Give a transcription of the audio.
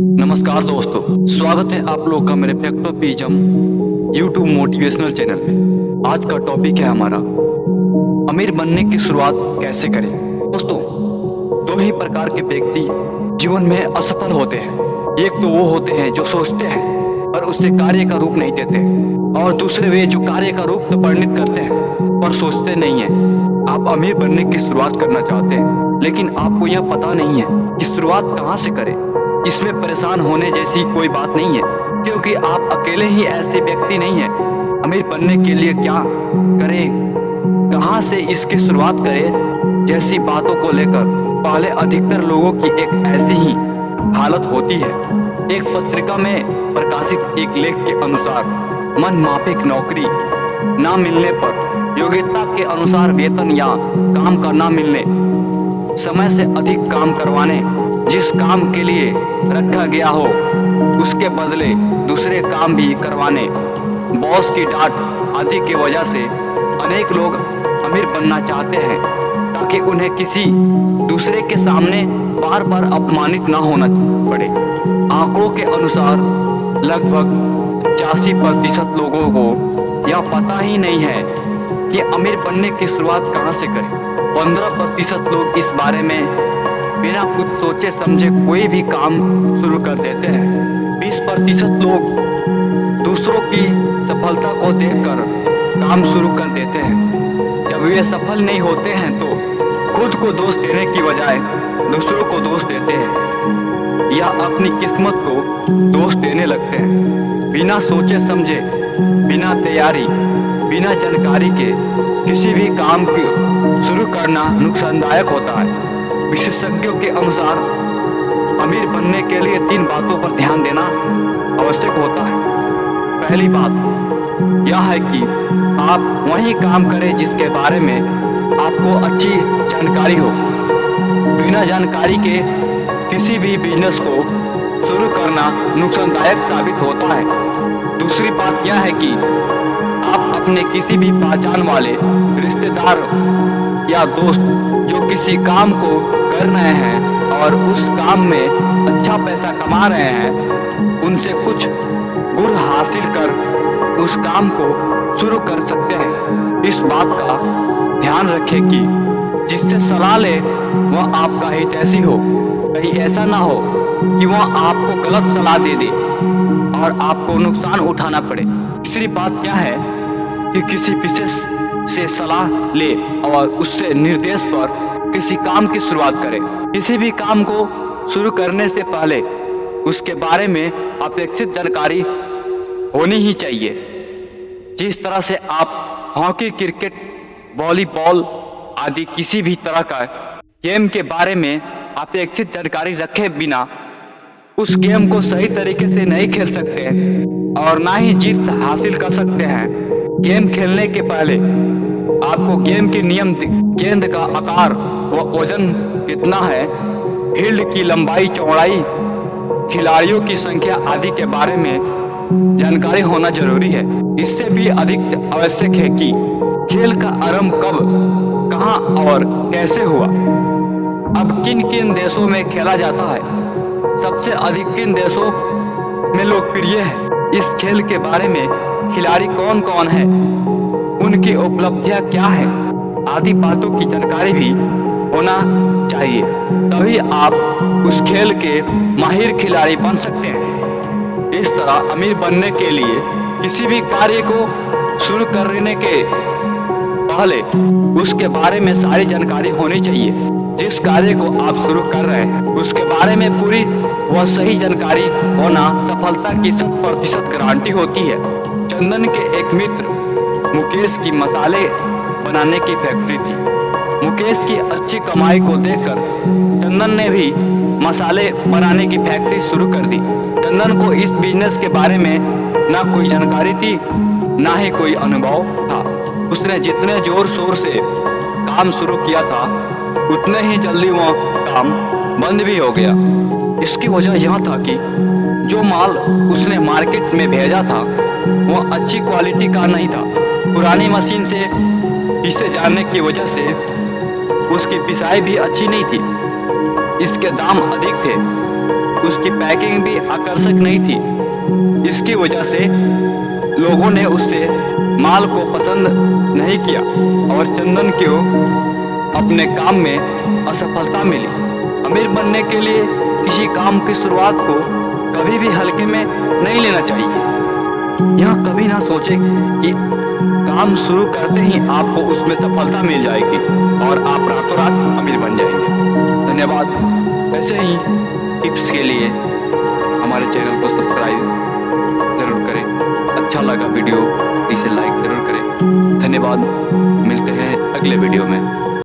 नमस्कार दोस्तों, स्वागत है आप लोग का मेरे फैक्टोपिज्म यूट्यूब मोटिवेशनल चैनल में। आज का टॉपिक है हमारा अमीर बनने की शुरुआत कैसे करें। दोस्तों, दो ही प्रकार के व्यक्ति जीवन में असफल होते हैं। एक तो वो होते हैं जो सोचते हैं पर उससे कार्य का रूप नहीं देते, और दूसरे वे जो कार्य का रूप तो परिणित करते हैं पर सोचते नहीं है। आप अमीर बनने की शुरुआत करना चाहते हैं, लेकिन आपको यह पता नहीं है कि शुरुआत कहाँ से करें। इसमें परेशान होने जैसी कोई बात नहीं है, क्योंकि आप अकेले ही ऐसे व्यक्ति नहीं हैं। अमीर बनने के लिए क्या करें, कहां से इसकी शुरुआत करें जैसी बातों को लेकर पहले अधिकतर लोगों की एक ऐसी ही हालत होती है। एक पत्रिका में प्रकाशित एक लेख के अनुसार मन माफिक नौकरी न मिलने पर, योग्यता के अनुसार वेतन या काम का न मिलने, समय से अधिक काम करवाने, जिस काम के लिए रखा गया हो उसके बदले दूसरे काम भी करवाने, बॉस की डांट आदि की वजह से अनेक लोग अमीर बनना चाहते हैं ताकि उन्हें किसी दूसरे के सामने बार बार अपमानित न होना पड़े। आंकड़ों के अनुसार लगभग 85% लोगों को यह पता ही नहीं है कि अमीर बनने की शुरुआत कहां से करें। 15% लोग इस बारे में बिना कुछ सोचे समझे कोई भी काम शुरू कर देते हैं। 20% लोग दूसरों की सफलता को देखकर काम शुरू कर देते हैं। जब वे सफल नहीं होते हैं तो खुद को दोष देने की बजाय दूसरों को दोष देते हैं या अपनी किस्मत को दोष देने लगते हैं। बिना सोचे समझे, बिना तैयारी, बिना जानकारी के किसी भी काम को शुरू करना नुकसानदायक होता है। विशेषज्ञों के अनुसार अमीर बनने के लिए 3 बातों पर ध्यान देना आवश्यक होता है। पहली बात यह है कि आप वही काम करें जिसके बारे में आपको अच्छी जानकारी हो। बिना जानकारी के किसी भी बिजनेस को शुरू करना नुकसानदायक साबित होता है। दूसरी बात यह है कि आप अपने किसी भी पहचान वाले रिश्तेदार या दोस्त जो किसी काम को कर रहे हैं और उस काम में अच्छा पैसा कमा रहे हैं, उनसे कुछ गुर हासिल कर उस काम को शुरू कर सकते हैं। इस बात का ध्यान रखें कि जिससे सलाह ले वह आपका हितैषी हो। कहीं ऐसा ना हो कि वह आपको गलत सलाह दे दे और आपको नुकसान उठाना पड़े। तीसरी बात यह है कि किसी विशेष से सलाह ले और उससे निर्देश पर किसी काम की शुरुआत करें। किसी भी काम को शुरू करने से पहले उसके बारे में अपेक्षित जानकारी होनी ही चाहिए। जिस तरह से आप हॉकी, क्रिकेट, वॉलीबॉल आदि किसी भी तरह का गेम के बारे में अपेक्षित जानकारी रखे बिना उस गेम को सही तरीके से नहीं खेल सकते और ना ही जीत हासिल कर सकते हैं। गेम खेलने के पहले आपको गेम के नियम, गेंद का आकार व वजन कितना है, फील्ड की लंबाई चौड़ाई, खिलाड़ियों की संख्या आदि के बारे में जानकारी होना जरूरी है। इससे भी अधिक आवश्यक है कि खेल का आरंभ कब, कहां और कैसे हुआ, अब किन किन देशों में खेला जाता है, सबसे अधिक किन देशों में लोकप्रिय है, इस खेल के बारे में खिलाड़ी कौन कौन है, उनकी उपलब्धियां क्या है आदि बातों की जानकारी भी होना चाहिए। तभी आप उस खेल के माहिर खिलाड़ी बन सकते हैं। इस तरह अमीर बनने के लिए किसी भी कार्य को शुरू करने के पहले उसके बारे में सारी जानकारी होनी चाहिए। जिस कार्य को आप शुरू कर रहे हैं उसके बारे में पूरी व सही जानकारी होना सफलता की 100% गारंटी होती है। चंदन के एक मित्र मुकेश की मसाले बनाने की फैक्ट्री थी। मुकेश की अच्छी कमाई को देखकर चंदन ने भी मसाले बनाने की फैक्ट्री शुरू कर दी। चंदन को इस बिजनेस के बारे में ना कोई जानकारी थी, ना ही कोई अनुभव था। उसने जितने जोर शोर से काम शुरू किया था उतने ही जल्दी वह काम बंद भी हो गया। इसकी वजह यह था कि जो माल उसने मार्केट में भेजा था वह अच्छी क्वालिटी का नहीं था। पुरानी मशीन से पीसे जाने की वजह से उसकी पिसाई भी अच्छी नहीं थी। इसके दाम अधिक थे उसकी पैकिंग भी आकर्षक नहीं थी। इसकी वजह से लोगों ने उससे माल को पसंद नहीं किया और चंदन को अपने काम में असफलता मिली। अमीर बनने के लिए किसी काम की शुरुआत को कभी भी हल्के में नहीं लेना चाहिए। यह कभी ना सोचे कि काम शुरू करते ही आपको उसमें सफलता मिल जाएगी और आप रातों रात अमीर बन जाएंगे। धन्यवाद। ऐसे ही टिप्स के लिए हमारे चैनल को सब्सक्राइब जरूर करें। अच्छा लगा वीडियो इसे लाइक जरूर करें। धन्यवाद। मिलते हैं अगले वीडियो में।